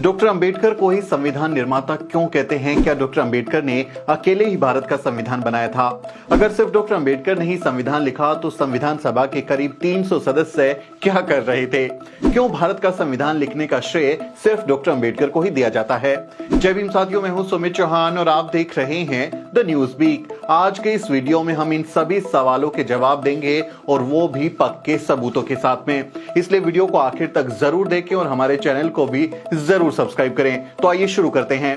Doctor Ambedkar को ही संविधान निर्माता क्यों कहते हैं? क्या डॉक्टर अंबेडकर ने अकेले ही भारत का संविधान बनाया था? अगर सिर्फ डॉक्टर अंबेडकर ने ही संविधान लिखा तो संविधान सभा के करीब 300 सदस्य क्या कर रहे थे? क्यों भारत का संविधान लिखने का श्रेय सिर्फ डॉक्टर अंबेडकर को ही दिया जाता है? जय भीम साथियों, मैं हूं सुमित चौहान और आप देख रहे हैं द न्यूज वीक। आज के इस वीडियो में हम इन सभी सवालों के जवाब देंगे और वो भी पक्के सबूतों के साथ में, इसलिए वीडियो को आखिर तक जरूर देखें और हमारे चैनल को भी जरूर सब्सक्राइब करें। तो आइए शुरू करते हैं।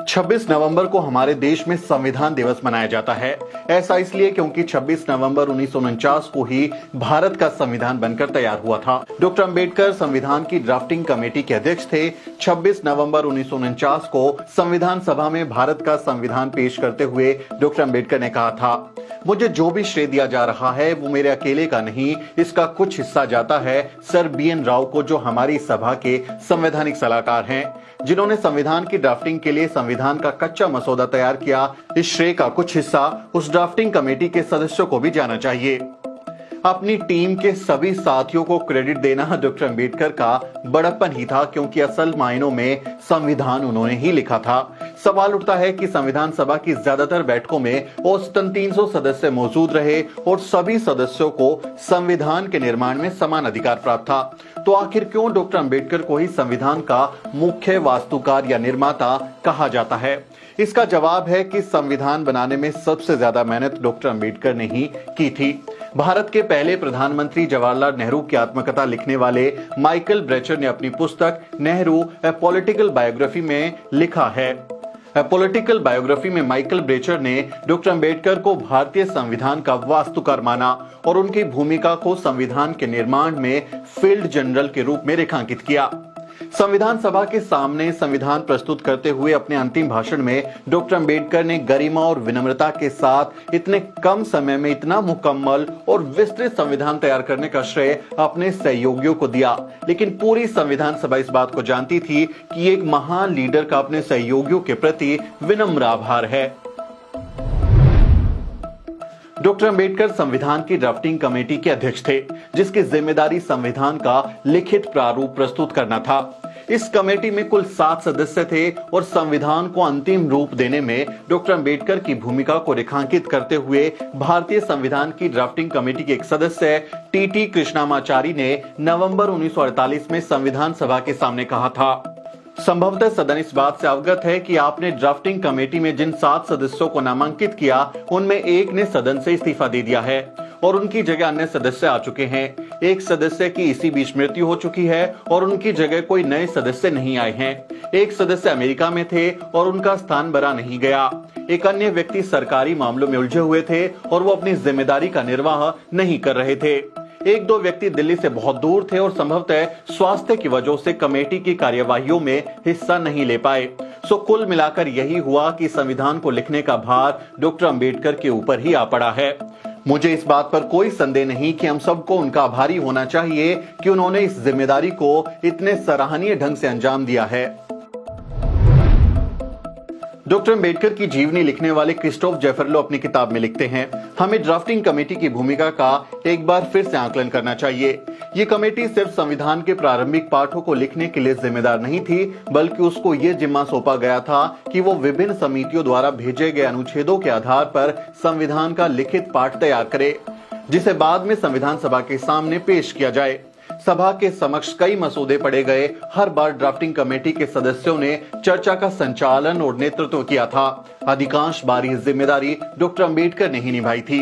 26 नवंबर को हमारे देश में संविधान दिवस मनाया जाता है। ऐसा इसलिए क्योंकि 26 नवंबर 1949 को ही भारत का संविधान बनकर तैयार हुआ था। डॉक्टर अंबेडकर संविधान की ड्राफ्टिंग कमेटी के अध्यक्ष थे। 26 नवंबर 1949 को संविधान सभा में भारत का संविधान पेश करते हुए डॉक्टर अंबेडकर ने कहा था, मुझे जो भी श्रेय दिया जा रहा है वो मेरे अकेले का नहीं, इसका कुछ हिस्सा जाता है सर BN राव को, जो हमारी सभा के संवैधानिक सलाहकार हैं, जिन्होंने संविधान की ड्राफ्टिंग के लिए संविधान का कच्चा मसौदा तैयार किया। इस श्रेय का कुछ हिस्सा उस ड्राफ्टिंग कमेटी के सदस्यों को भी जाना चाहिए। अपनी टीम के सभी साथियों को क्रेडिट देना डॉक्टर अंबेडकर का बड़प्पन ही था, क्योंकि असल मायनों में संविधान उन्होंने ही लिखा था। सवाल उठता है कि संविधान सभा की ज्यादातर बैठकों में औसतन 300 सदस्य मौजूद रहे और सभी सदस्यों को संविधान के निर्माण में समान अधिकार प्राप्त था, तो आखिर क्यों डॉक्टर अंबेडकर को ही संविधान का मुख्य वास्तुकार या निर्माता कहा जाता है? इसका जवाब है कि संविधान बनाने में सबसे ज्यादा मेहनत डॉक्टर अंबेडकर ने ही की थी। भारत के पहले प्रधानमंत्री जवाहरलाल नेहरू की आत्मकथा लिखने वाले माइकल ब्रेचर ने अपनी पुस्तक नेहरू ए पॉलिटिकल बायोग्राफी में लिखा है। पॉलिटिकल बायोग्राफी में माइकल ब्रेचर ने डॉक्टर अंबेडकर को भारतीय संविधान का वास्तुकार माना और उनकी भूमिका को संविधान के निर्माण में फील्ड जनरल के रूप में रेखांकित किया। संविधान सभा के सामने संविधान प्रस्तुत करते हुए अपने अंतिम भाषण में डॉक्टर अंबेडकर ने गरिमा और विनम्रता के साथ इतने कम समय में इतना मुकम्मल और विस्तृत संविधान तैयार करने का श्रेय अपने सहयोगियों को दिया। लेकिन पूरी संविधान सभा इस बात को जानती थी कि एक महान लीडर का अपने सहयोगियों के प्रति विनम्र आभार है। डॉक्टर अंबेडकर संविधान की ड्राफ्टिंग कमेटी के अध्यक्ष थे, जिसकी जिम्मेदारी संविधान का लिखित प्रारूप प्रस्तुत करना था। इस कमेटी में कुल 7 सदस्य थे और संविधान को अंतिम रूप देने में डॉक्टर अंबेडकर की भूमिका को रेखांकित करते हुए भारतीय संविधान की ड्राफ्टिंग कमेटी के एक सदस्य TT कृष्णामाचारी ने नवंबर 1948 में संविधान सभा के सामने कहा था, संभवतः सदन इस बात से अवगत है कि आपने ड्राफ्टिंग कमेटी में जिन 7 सदस्यों को नामांकित किया उनमें एक ने सदन से इस्तीफा दे दिया है और उनकी जगह अन्य सदस्य आ चुके हैं। एक सदस्य की इसी बीच मृत्यु हो चुकी है और उनकी जगह कोई नए सदस्य नहीं आए हैं। एक सदस्य अमेरिका में थे और उनका स्थान भरा नहीं गया। एक अन्य व्यक्ति सरकारी मामलों में उलझे हुए थे और वो अपनी जिम्मेदारी का निर्वाह नहीं कर रहे थे। 1-2 व्यक्ति दिल्ली से बहुत दूर थे और संभवतः स्वास्थ्य की वजह से कमेटी की कार्यवाहियों में हिस्सा नहीं ले पाए। सो कुल मिलाकर यही हुआ कि संविधान को लिखने का भार डॉक्टर अंबेडकर के ऊपर ही आ पड़ा है। मुझे इस बात पर कोई संदेह नहीं कि हम सबको उनका आभारी होना चाहिए कि उन्होंने इस जिम्मेदारी को इतने सराहनीय ढंग से अंजाम दिया है। डॉक्टर अंबेडकर की जीवनी लिखने वाले क्रिस्टोफ जेफरलो अपनी किताब में लिखते हैं, हमें ड्राफ्टिंग कमेटी की भूमिका का एक बार फिर से आकलन करना चाहिए। ये कमेटी सिर्फ संविधान के प्रारंभिक पाठों को लिखने के लिए जिम्मेदार नहीं थी, बल्कि उसको ये जिम्मा सौंपा गया था कि वो विभिन्न समितियों द्वारा भेजे गए अनुच्छेदों के आधार पर संविधान का लिखित पाठ तैयार करे, जिसे बाद में संविधान सभा के सामने पेश किया जाए। सभा के समक्ष कई मसौदे पढ़े गए। हर बार ड्राफ्टिंग कमेटी के सदस्यों ने चर्चा का संचालन और नेतृत्व किया था। अधिकांश बार यह जिम्मेदारी डॉक्टर अंबेडकर ने ही निभाई थी।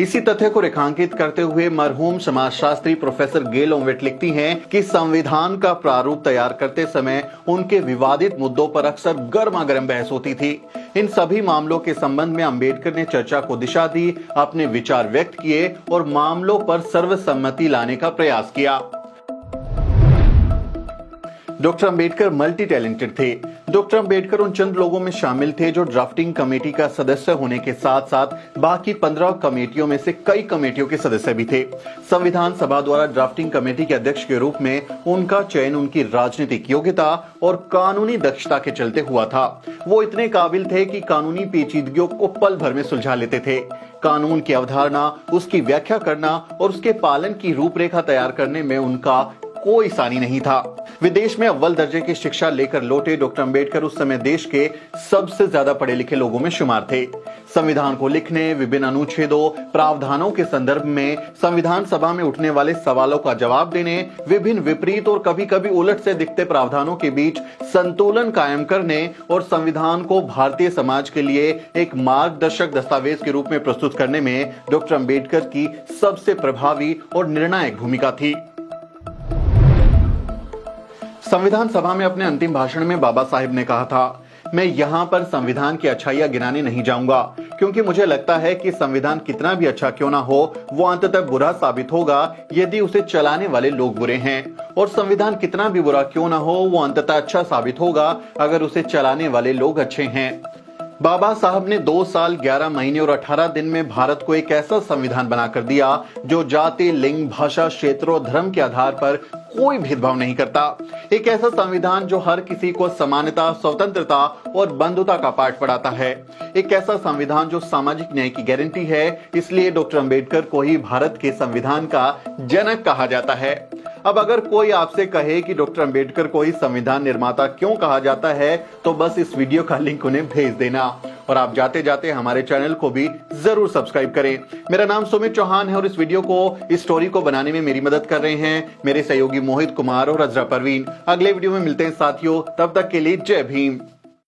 इसी तथ्य को रेखांकित करते हुए मरहूम समाजशास्त्री प्रोफेसर गेल ओमवेट लिखती हैं कि संविधान का प्रारूप तैयार करते समय उनके विवादित मुद्दों पर अक्सर गर्मागर्म बहस होती थी। इन सभी मामलों के संबंध में अंबेडकर ने चर्चा को दिशा दी, अपने विचार व्यक्त किए और मामलों पर सर्वसम्मति लाने का प्रयास किया। डॉक्टर अंबेडकर मल्टी टैलेंटेड थे। डॉक्टर अंबेडकर उन चंद लोगों में शामिल थे जो ड्राफ्टिंग कमेटी का सदस्य होने के साथ साथ बाकी 15 कमेटियों में से कई कमेटियों के सदस्य भी थे। संविधान सभा द्वारा ड्राफ्टिंग कमेटी के अध्यक्ष के रूप में उनका चयन उनकी राजनीतिक योग्यता और कानूनी दक्षता के चलते हुआ था। वो इतने काबिल थे कि कानूनी पेचीदगियों को पल भर में सुलझा लेते थे। कानून की अवधारणा, उसकी व्याख्या करना और उसके पालन की रूपरेखा तैयार करने में उनका कोई सानी नहीं था। विदेश में अव्वल दर्जे की शिक्षा लेकर लौटे डॉक्टर अंबेडकर उस समय देश के सबसे ज्यादा पढ़े लिखे लोगों में शुमार थे। संविधान को लिखने, विभिन्न अनुच्छेदों, प्रावधानों के संदर्भ में संविधान सभा में उठने वाले सवालों का जवाब देने, विभिन्न विपरीत और कभी कभी उलट से दिखते प्रावधानों के बीच संतुलन कायम करने और संविधान को भारतीय समाज के लिए एक मार्गदर्शक दस्तावेज के रूप में प्रस्तुत करने में डॉक्टर अंबेडकर की सबसे प्रभावी और निर्णायक भूमिका थी। संविधान सभा में अपने अंतिम भाषण में बाबा साहेब ने कहा था, मैं यहां पर संविधान की अच्छाइयां गिनाने नहीं जाऊंगा, क्योंकि मुझे लगता है कि संविधान कितना भी अच्छा क्यों ना हो, वो अंततः बुरा साबित होगा यदि उसे चलाने वाले लोग बुरे हैं, और संविधान कितना भी बुरा क्यों ना हो, वो अंततः अच्छा साबित होगा अगर उसे चलाने वाले लोग अच्छे हैं। बाबा साहब ने 2 साल 11 महीने और 18 दिन में भारत को एक ऐसा संविधान बनाकर दिया जो जाति, लिंग, भाषा, क्षेत्र और धर्म के आधार पर कोई भेदभाव नहीं करता। एक ऐसा संविधान जो हर किसी को समानता, स्वतंत्रता और बंधुता का पाठ पढ़ाता है। एक ऐसा संविधान जो सामाजिक न्याय की गारंटी है। इसलिए डॉक्टर अंबेडकर को ही भारत के संविधान का जनक कहा जाता है। अब अगर कोई आपसे कहे कि डॉक्टर अंबेडकर को ही संविधान निर्माता क्यों कहा जाता है, तो बस इस वीडियो का लिंक उन्हें भेज देना, और आप जाते जाते हमारे चैनल को भी जरूर सब्सक्राइब करें। मेरा नाम सुमित चौहान है और इस वीडियो को, इस स्टोरी को बनाने में मेरी मदद कर रहे हैं मेरे सहयोगी मोहित कुमार और अजरा परवीन। अगले वीडियो में मिलते हैं साथियों, तब तक के लिए जय भीम।